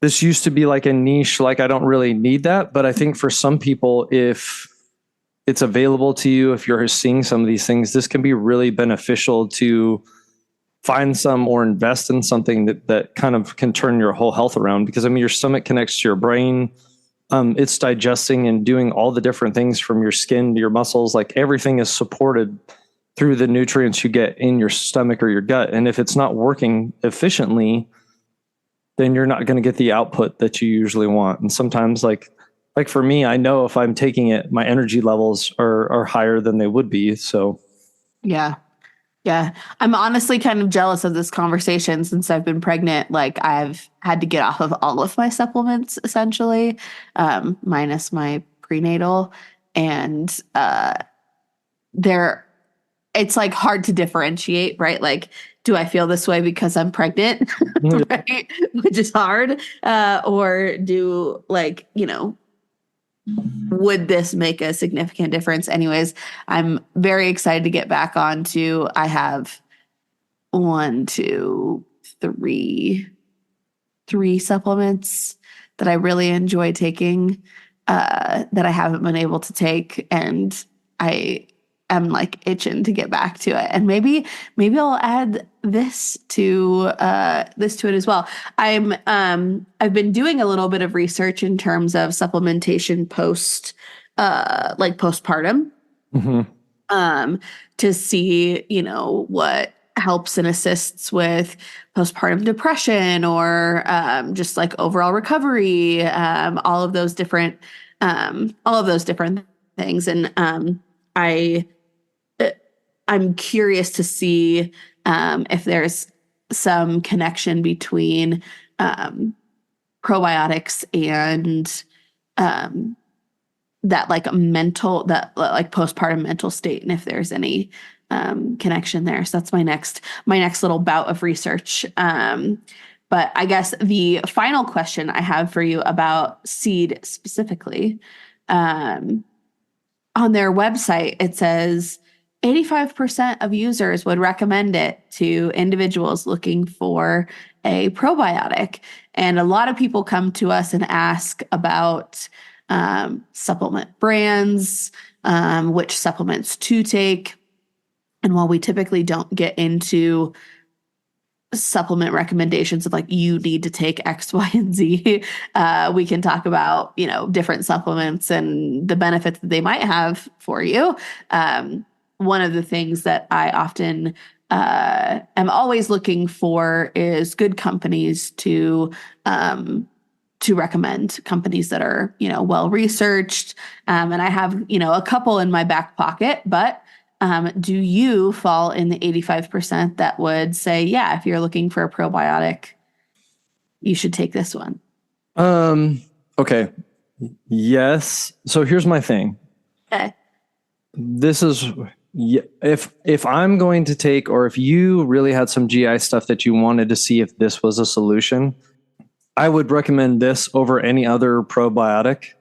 this used to be like a niche, like I don't really need that. But I think for some people, if it's available to you, if you're seeing some of these things, this can be really beneficial to find some or invest in something that kind of can turn your whole health around. Because I mean, your stomach connects to your brain. It's digesting and doing all the different things from your skin to your muscles. Like everything is supported through the nutrients you get in your stomach or your gut. And if it's not working efficiently, then you're not going to get the output that you usually want. And sometimes like for me, I know if I'm taking it, my energy levels are higher than they would be. So yeah. I'm honestly kind of jealous of this conversation since I've been pregnant. Like I've had to get off of all of my supplements essentially, minus my prenatal, and it's like hard to differentiate, right? Like, do I feel this way because I'm pregnant, right? Which is hard. Or do like, would this make a significant difference? Anyways, I'm very excited to get back on to, I have 3 supplements that I really enjoy taking, that I haven't been able to take. And I'm like itching to get back to it. And maybe I'll add this to it as well. I've been doing a little bit of research in terms of supplementation postpartum, to see, what helps and assists with postpartum depression or just like overall recovery, all of those different things. And I'm curious to see if there's some connection between probiotics and that like postpartum mental state, and if there's any connection there. So that's my next little bout of research. But I guess the final question I have for you about seed specifically, on their website, it says 85% of users would recommend it to individuals looking for a probiotic. And a lot of people come to us and ask about supplement brands, which supplements to take. And while we typically don't get into supplement recommendations of like, you need to take X, Y, and Z, we can talk about, different supplements and the benefits that they might have for you. One of the things that I often am always looking for is good companies to recommend, companies that are, well researched. And I have, a couple in my back pocket, but do you fall in the 85% that would say, yeah, if you're looking for a probiotic, you should take this one? Okay. Yes. So here's my thing. Okay. This is, if I'm going to take, or if you really had some GI stuff that you wanted to see if this was a solution, I would recommend this over any other probiotic.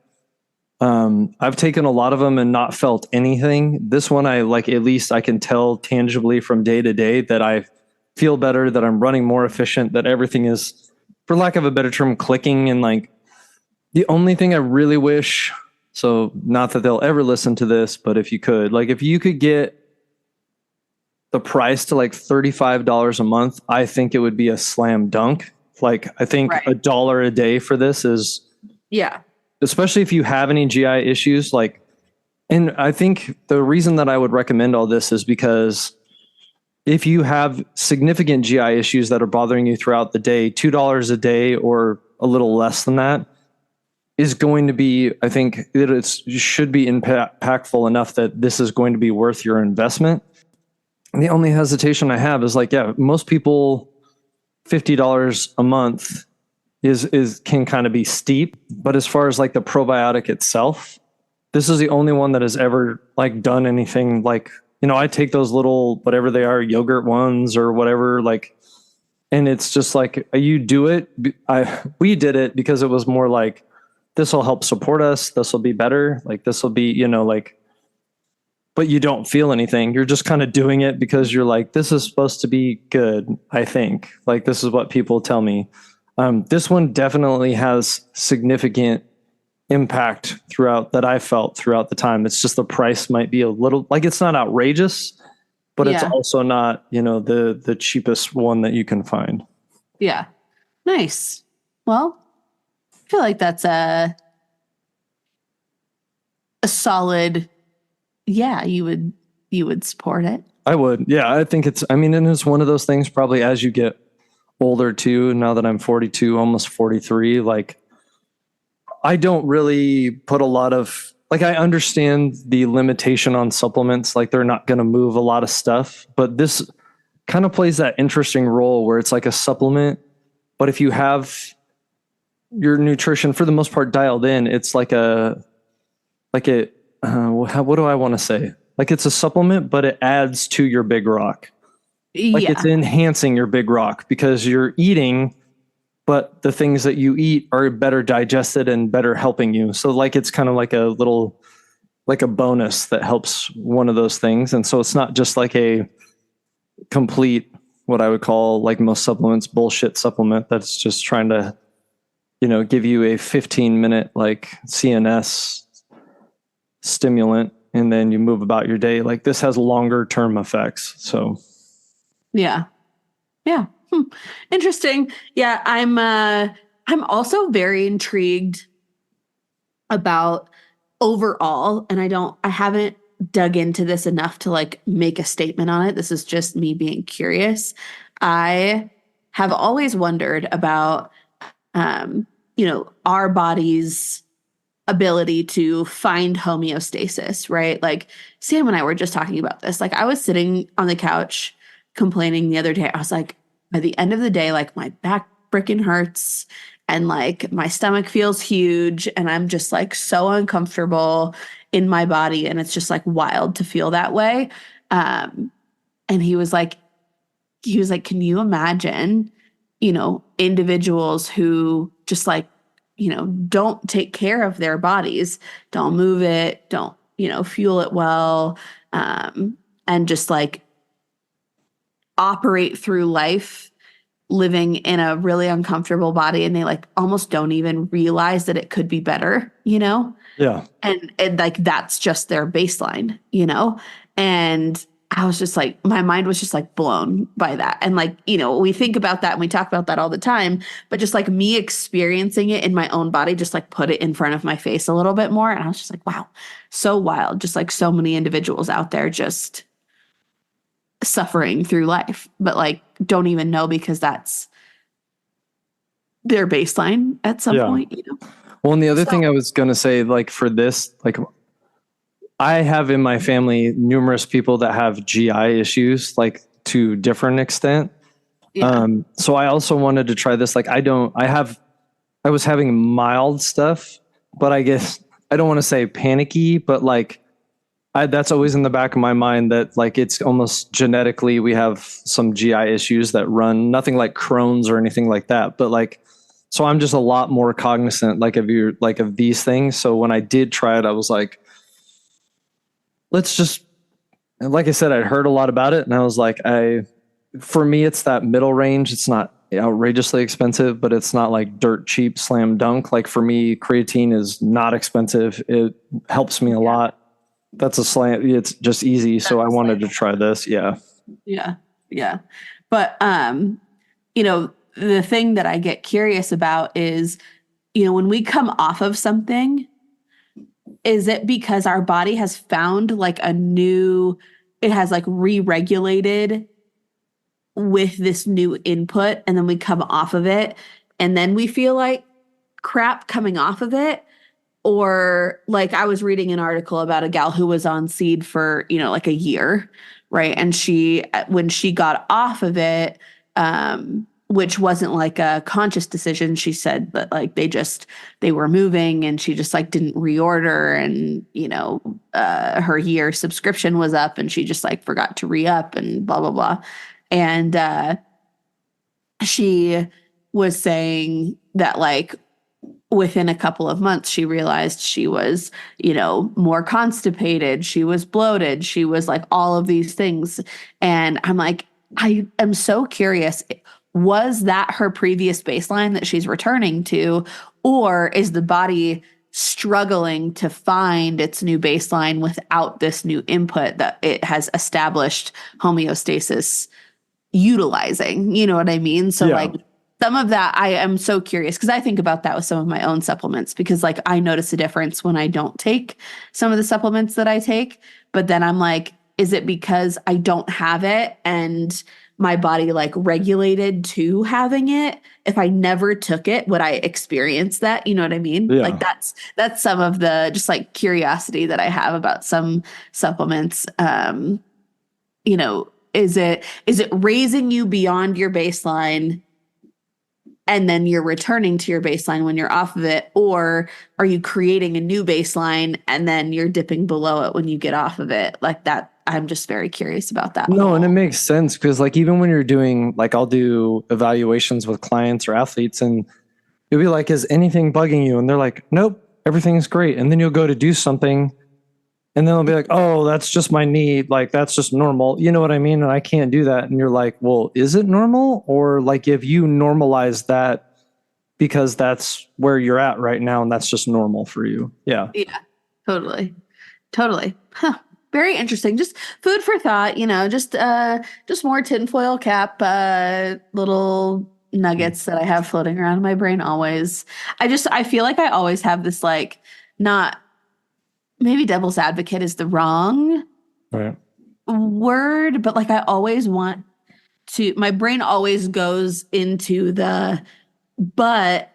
I've taken a lot of them and not felt anything. This one, I like, at least I can tell tangibly from day to day that I feel better, that I'm running more efficient, that everything is, for lack of a better term, clicking. And like, the only thing I really wish, so not that they'll ever listen to this, but if you could get the price to like $35 a month, I think it would be a slam dunk. Like, I think $1 a day for this is, yeah. Especially if you have any GI issues, like, and I think the reason that I would recommend all this is because if you have significant GI issues that are bothering you throughout the day, $2 a day or a little less than that is going to be, I think it should be impactful enough that this is going to be worth your investment. And the only hesitation I have is like, yeah, most people, $50 a month can kind of be steep, but as far as like the probiotic itself, this is the only one that has ever like done anything like, I take those little, whatever they are, yogurt ones or whatever, like, and it's just like, you do it. We did it because it was more like, this will help support us. This will be better. Like, this will be, but you don't feel anything. You're just kind of doing it because you're like, this is supposed to be good. I think like, this is what people tell me. This one definitely has significant impact that I felt throughout the time. It's just the price might be a little, like, it's not outrageous, but it's also not, the cheapest one that you can find. Yeah. Nice. Well, I feel like that's a solid, yeah, you would support it. I would. Yeah. I think and it's one of those things probably as you get older too, now that I'm 42, almost 43, like, I don't really put a lot of, like, I understand the limitation on supplements, like they're not going to move a lot of stuff, but this kind of plays that interesting role where it's like a supplement, but if you have your nutrition for the most part dialed in, it's what do I want to say? Like, it's a supplement, but it adds to your big rock. Like, it's enhancing your big rock because you're eating, but the things that you eat are better digested and better helping you. So like, it's kind of like a little, like a bonus that helps one of those things. And so it's not just like a complete, what I would call, like most supplements, bullshit supplement that's just trying to, give you a 15-minute like CNS stimulant and then you move about your day. Like, this has longer term effects. So yeah. Interesting. Yeah. I'm also very intrigued about overall, and I haven't dug into this enough to like make a statement on it. This is just me being curious. I have always wondered about, our body's ability to find homeostasis, right? Like, Sam and I were just talking about this. Like, I was sitting on the couch complaining the other day. I was like, by the end of the day, like my back freaking hurts and like my stomach feels huge and I'm just like so uncomfortable in my body. And it's just like wild to feel that way. And he was like, can you imagine, individuals who just like, don't take care of their bodies, don't move it, don't, fuel it well, and just like operate through life living in a really uncomfortable body, and they like almost don't even realize that it could be better, Yeah. and like that's just their baseline, and I was just like, my mind was just like blown by that. And like, we think about that and we talk about that all the time, but just like me experiencing it in my own body, just like put it in front of my face a little bit more. And I was just like, wow, so wild. Just like so many individuals out there just suffering through life, but like don't even know because that's their baseline at some point, Well, and the other thing I was going to say, like for this, like I have in my family numerous people that have GI issues, like to different extent. Yeah. So I also wanted to try this. Like I was having mild stuff, but I guess I don't want to say panicky, but like that's always in the back of my mind that like it's almost genetically we have some GI issues that run, nothing like Crohn's or anything like that, but like, so I'm just a lot more cognizant like of these things. So when I did try it, I was like, let's just, like I said, I'd heard a lot about it and I was like, for me, it's that middle range. It's not outrageously expensive, but it's not like dirt cheap slam dunk. Like for me, creatine is not expensive. It helps me a lot. That's a slam. It's just easy. So I wanted to try this. Yeah. Yeah. Yeah. But, the thing that I get curious about is, when we come off of something, is it because our body has found like it has like re-regulated with this new input, and then we come off of it and then we feel like crap coming off of it? Or like I was reading an article about a gal who was on seed for, like a year, right? And when she got off of it, which wasn't like a conscious decision, she said that like they were moving and she just like didn't reorder, and her year subscription was up and she just like forgot to re-up and blah blah blah. And she was saying that like within a couple of months, she realized she was, more constipated. She was bloated. She was like all of these things. And I'm like, I am so curious. Was that her previous baseline that she's returning to? Or is the body struggling to find its new baseline without this new input that it has established homeostasis utilizing? You know what I mean? So like, some of that I am so curious because I think about that with some of my own supplements, because like I notice a difference when I don't take some of the supplements that I take, but then I'm like, is it because I don't have it and my body like regulated to having it? If I never took it, would I experience that? You know what I mean? Yeah. Like that's some of the just like curiosity that I have about some supplements. Is it raising you beyond your baseline and then you're returning to your baseline when you're off of it? Or are you creating a new baseline and then you're dipping below it when you get off of it? Like that, I'm just very curious about that. No, and it makes sense because like even when you're doing, like I'll do evaluations with clients or athletes and you'll be like, is anything bugging you? And they're like, nope, everything's great. And then you'll go to do something and then they'll be like, oh, that's just my knee. Like, that's just normal. You know what I mean? And I can't do that. And you're like, well, is it normal? Or like, if you normalize that because that's where you're at right now and that's just normal for you. Yeah. Yeah, totally. Huh. Very interesting. Just food for thought, just more tinfoil cap, little nuggets that I have floating around in my brain always. I feel like I always have this like, not, maybe devil's advocate is the wrong word, but like I always want to, my brain always goes into the but,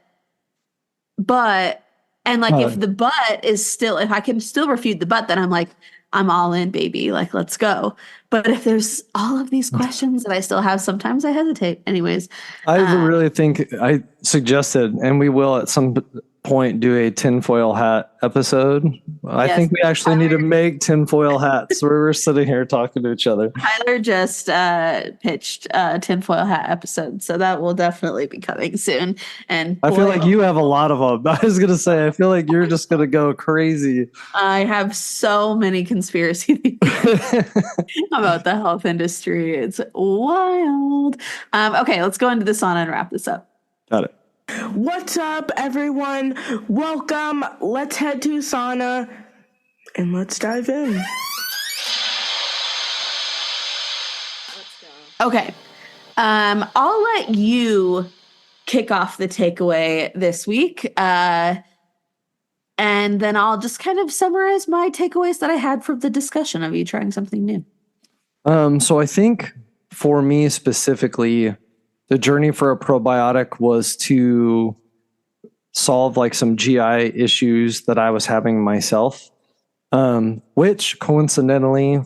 and like if the but is still, if I can still refute the but, then I'm like, I'm all in, baby. Like, let's go. But if there's all of these questions that I still have, sometimes I hesitate. Anyways, I really think I suggested, and we will at some point do a tinfoil hat episode. I think we actually need to make tinfoil hats where we're sitting here talking to each other. Tyler just pitched a tinfoil hat episode, so that will definitely be coming soon. And I feel like you have a lot of them. I was going to say, I feel like you're just going to go crazy. I have so many conspiracy theories about the health industry. It's wild. Okay, let's go into the sauna and wrap this up. Got it. What's up, everyone? Welcome. Let's head to sauna and let's dive in. Okay. I'll let you kick off the takeaway this week. And then I'll just kind of summarize my takeaways that I had from the discussion of you trying something new. So I think for me specifically, the journey for a probiotic was to solve like some GI issues that I was having myself, which coincidentally,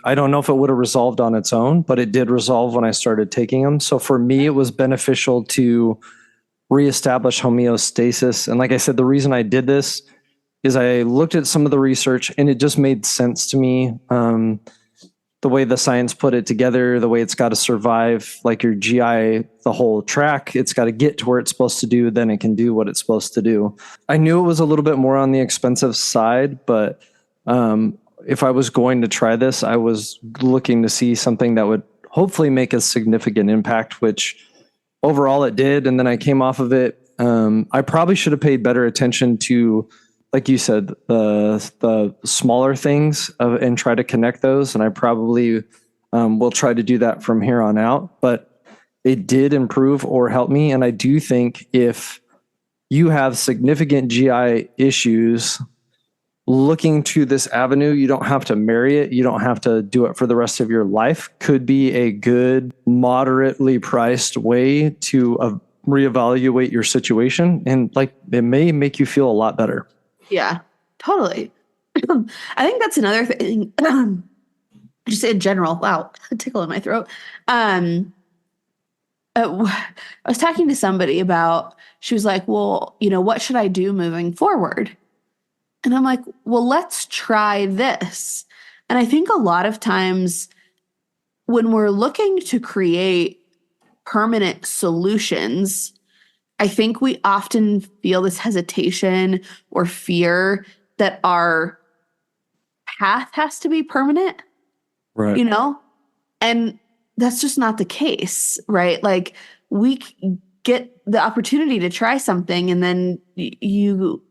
I don't know if it would have resolved on its own, but it did resolve when I started taking them. So for me, it was beneficial to reestablish homeostasis. And like I said, the reason I did this is I looked at some of the research and it just made sense to me. The way the science put it together, the way it's got to survive, like your GI, the whole track, it's got to get to where it's supposed to do, then it can do what it's supposed to do. I knew it was a little bit more on the expensive side, but if I was going to try this, I was looking to see something that would hopefully make a significant impact, which overall it did. And then I came off of it. I probably should have paid better attention to, like you said, the smaller things and try to connect those. And I probably will try to do that from here on out. But it did improve or help me. And I do think if you have significant GI issues, looking to this avenue, you don't have to marry it. You don't have to do it for the rest of your life. Could be a good, moderately priced way to reevaluate your situation. And like, it may make you feel a lot better. Yeah, totally. I think that's another thing. Just in general, wow, a tickle in my throat. I was talking to somebody about, she was like, well, what should I do moving forward? And I'm like, well, let's try this. And I think a lot of times when we're looking to create permanent solutions, I think we often feel this hesitation or fear that our path has to be permanent, right? And that's just not the case, right? Like we get the opportunity to try something and then you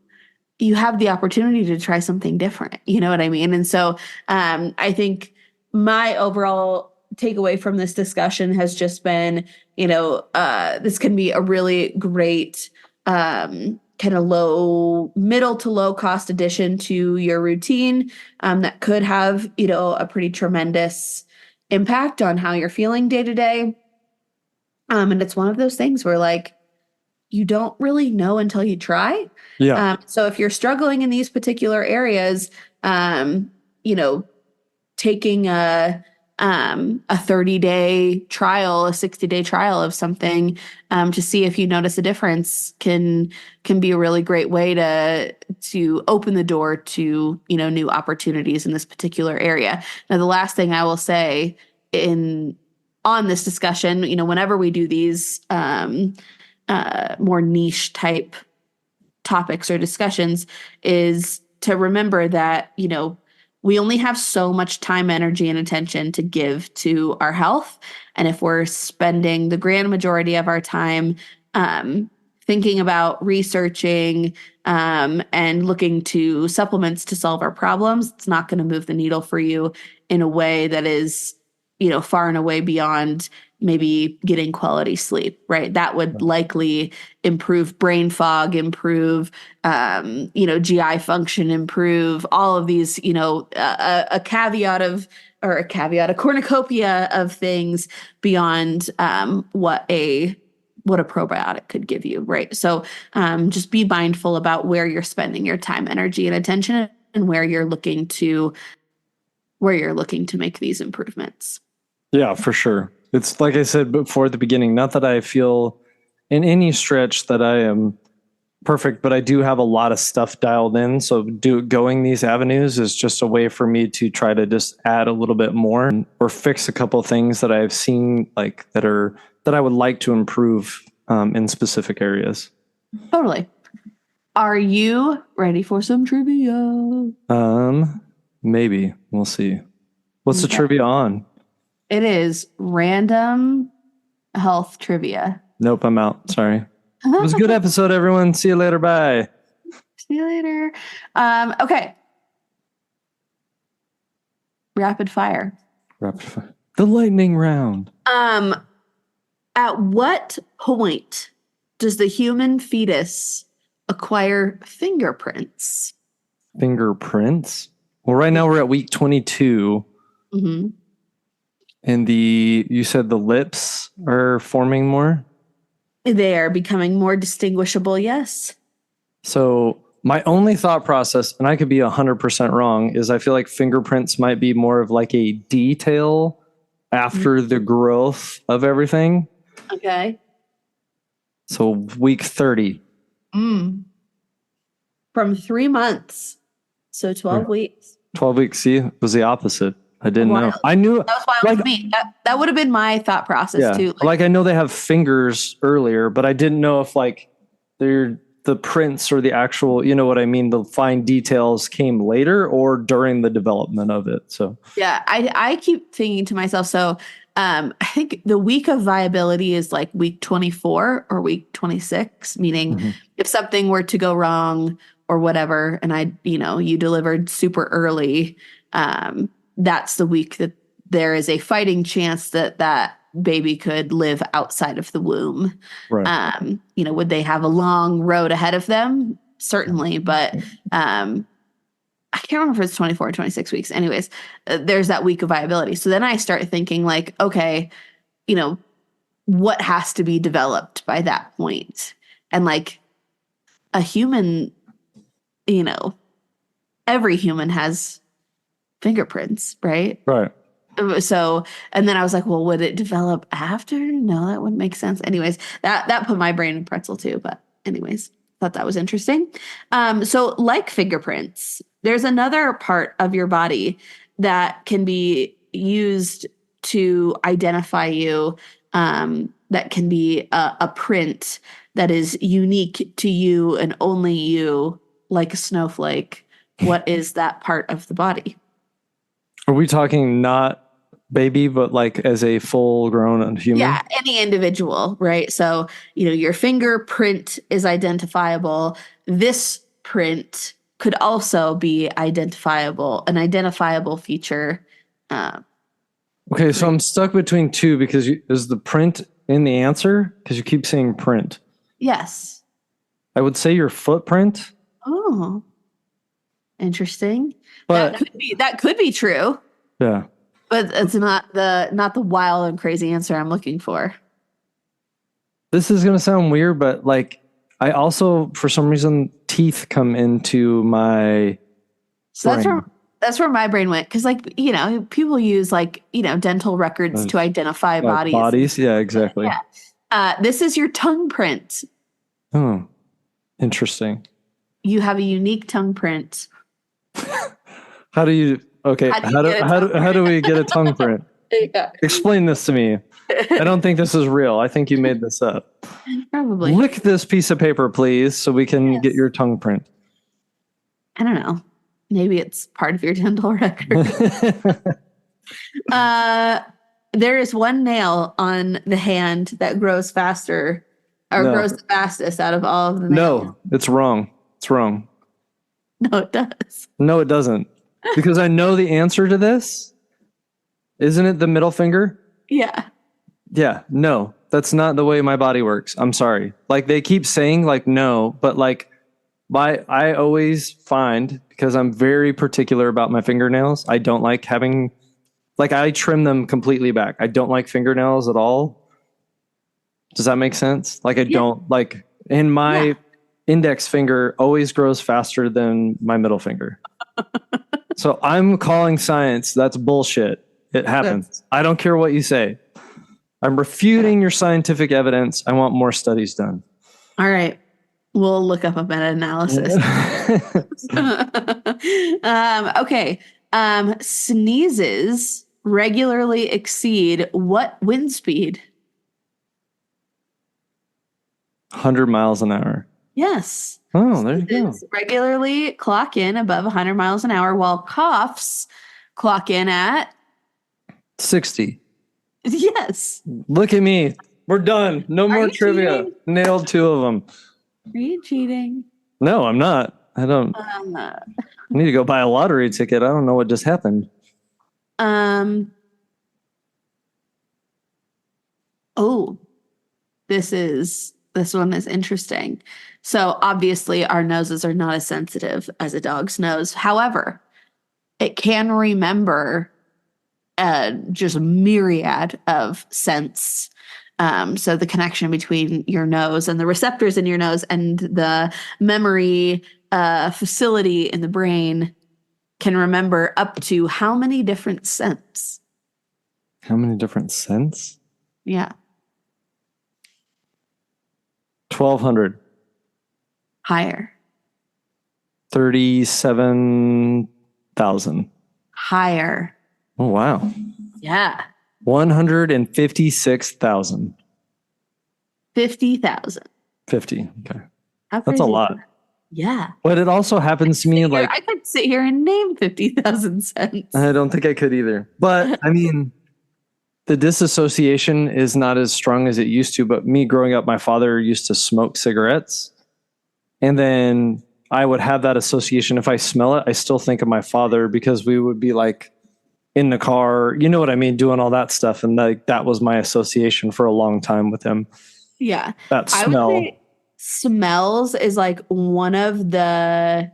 have the opportunity to try something different. You know what I mean? And so I think my overall takeaway from this discussion has just been, this can be a really great kind of middle to low cost addition to your routine that could have, a pretty tremendous impact on how you're feeling day to day. And it's one of those things where like, you don't really know until you try. Yeah. So if you're struggling in these particular areas, taking a 30-day trial, a 60-day trial of something to see if you notice a difference can be a really great way to open the door to, new opportunities in this particular area. Now, the last thing I will say on this discussion, whenever we do these more niche type topics or discussions, is to remember that, we only have so much time, energy, and attention to give to our health. And if we're spending the grand majority of our time thinking about researching and looking to supplements to solve our problems, it's not going to move the needle for you in a way that is, far and away beyond maybe getting quality sleep, right? That would likely improve brain fog, improve, GI function, improve all of these, a cornucopia of things beyond what a probiotic could give you, right? So just be mindful about where you're spending your time, energy, and attention, and where you're looking to where you're looking to make these improvements. Yeah, for sure. It's like I said before at the beginning, not that I feel in any stretch that I am perfect, but I do have a lot of stuff dialed in. So going these avenues is just a way for me to try to just add a little bit more or fix a couple of things that I've seen like that I would like to improve in specific areas. Totally. Are you ready for some trivia? Maybe. We'll see. What's the trivia on? It is random health trivia. Nope, I'm out. Sorry. It was a good episode, everyone. See you later. Bye. See you later. Okay. Rapid fire. The lightning round. At what point does the human fetus acquire fingerprints? Fingerprints? Well, right now we're at week 22. Mm-hmm. And you said the lips are forming more? They are becoming more distinguishable, yes. So my only thought process, and I could be 100% wrong, is I feel like fingerprints might be more of like a detail after the growth of everything. Okay. So week 30. From 3 months. So 12 weeks. 12 weeks. See, it was the opposite. I didn't know. I knew. That was fine with me. That would have been my thought process too. Like I know they have fingers earlier, but I didn't know if like they're the prints or the actual, you know what I mean? The fine details came later or during the development of it. So yeah, I keep thinking to myself, so I think the week of viability is like week 24 or week 26, meaning if something were to go wrong or whatever, and you delivered super early, that's the week that there is a fighting chance that baby could live outside of the womb. right. Would they have a long road ahead of them? Certainly, but I can't remember if it's 24 or 26 weeks. Anyways, there's that week of viability. So then I start thinking like, okay, what has to be developed by that point? And like a human, every human has fingerprints, right? Right. So, and then I was like, well, would it develop after? No, that wouldn't make sense. Anyways, that put my brain in pretzel too. But anyways, thought that was interesting. So like fingerprints, there's another part of your body that can be used to identify you, that can be a print that is unique to you and only you, like a snowflake. What is that part of the body? Are we talking not baby, but like as a full grown human? Yeah, any individual, right? So, your fingerprint is identifiable. This print could also be identifiable, an identifiable feature. Okay, so I'm stuck between two because is the print in the answer? Because you keep saying print. Yes. I would say your footprint. Oh, interesting. But that could be true. Yeah. But it's not the wild and crazy answer I'm looking for. This is going to sound weird, but like I also, for some reason, teeth come into my brain. That's where my brain went. Because people use dental records to identify bodies. Bodies, yeah, exactly. Yeah. This is your tongue print. Oh, interesting. You have a unique tongue print. How do you? Okay, how do we get a tongue print? Yeah. Explain this to me. I don't think this is real. I think you made this up. Probably. Lick this piece of paper, please, so we can get your tongue print. I don't know. Maybe it's part of your dental record. There is one nail on the hand that grows faster or grows the fastest out of all of the nails. No, it's wrong. It's wrong. No, it does. No, it doesn't. Because I know the answer to this. Isn't it the middle finger? Yeah. Yeah, no, that's not the way my body works. I'm sorry. Like they keep saying like no, but like I always find, because I'm very particular about my fingernails, I don't like having, like I trim them completely back. I don't like fingernails at all. Does that make sense? Like I don't like, in my index finger always grows faster than my middle finger. So I'm calling science. That's bullshit. It happens. I don't care what you say. I'm refuting your scientific evidence. I want more studies done. All right. We'll look up a meta-analysis. Okay. Sneezes regularly exceed what wind speed? 100 miles an hour. Yes. Oh, there you go. Sneezes regularly clock in above 100 miles an hour, while coughs clock in at 60. yes. Look at me. We're done. No more you trivia. cheating? Nailed 2 of them. Are you cheating? No, I'm not. I don't. I need to go buy a lottery ticket. I don't know what just happened. Oh, this one is interesting. So obviously our noses are not as sensitive as a dog's nose. However, it can remember just a myriad of scents. So the connection between your nose and the receptors in your nose and the memory facility in the brain can remember up to how many different scents? How many different scents? Yeah. 1,200. Higher. 37,000. Higher. Oh, wow. Yeah. 156,000. 50,000. 50. Okay. How That's crazy a is lot. that? Yeah. But it also happens to me like I could sit here and name 50,000 cents. I don't think I could either. But I mean, the disassociation is not as strong as it used to. But me growing up, my father used to smoke cigarettes. And then I would have that association. If I smell it, I still think of my father because we would be like in the car, you know what I mean, doing all that stuff. And like that was my association for a long time with him. Yeah. That I would smell. say smells is like one of the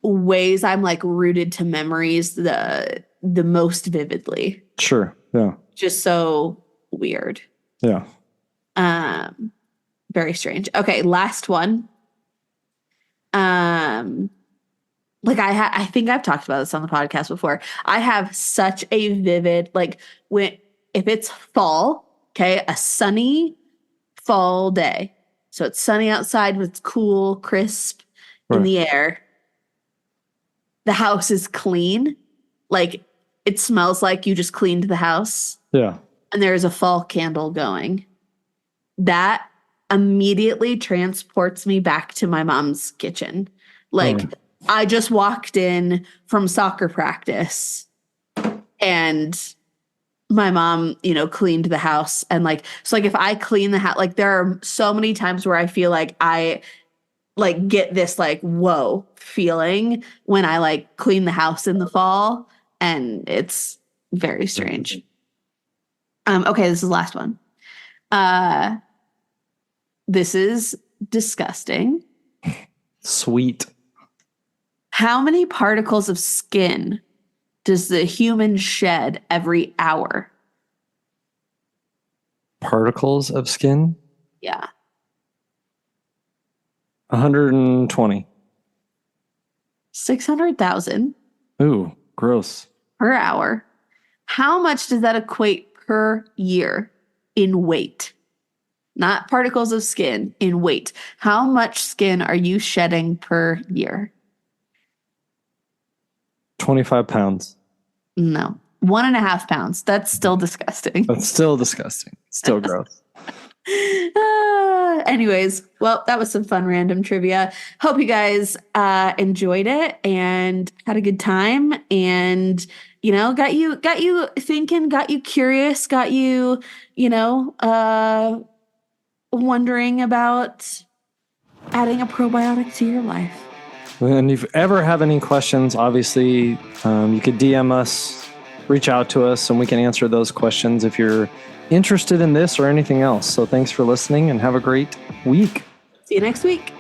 ways I'm like rooted to memories the most vividly. Sure. Yeah. Just so weird. Yeah. Very strange. Okay, last one. Like I think I've talked about this on the podcast before. I have such a vivid if it's fall, okay, a sunny fall day. So it's sunny outside, but it's cool, crisp in the air. The house is clean. Like it smells like you just cleaned the house. Yeah. And there's a fall candle going. That immediately transports me back to my mom's kitchen. Like I just walked in from soccer practice and my mom, cleaned the house. And so if I clean the house, like there are so many times where I feel like I get this whoa feeling when I clean the house in the fall, and it's very strange. Okay, this is the last one. This is disgusting. Sweet. How many particles of skin does the human shed every hour? Particles of skin? Yeah. 120. 600,000 Ooh, gross. per hour. How much does that equate per year in weight? Not particles of skin, in weight. How much skin are you shedding per year? 25 pounds. No. 1.5 pounds. That's still disgusting. That's still disgusting. Still gross. Anyways, well, that was some fun random trivia. Hope you guys enjoyed it and had a good time, and got you thinking, got you curious, got you wondering about adding a probiotic to your life. And if you ever have any questions, obviously you could DM us, reach out to us, and we can answer those questions if you're interested in this or anything else. So thanks for listening and have a great week. See you next week.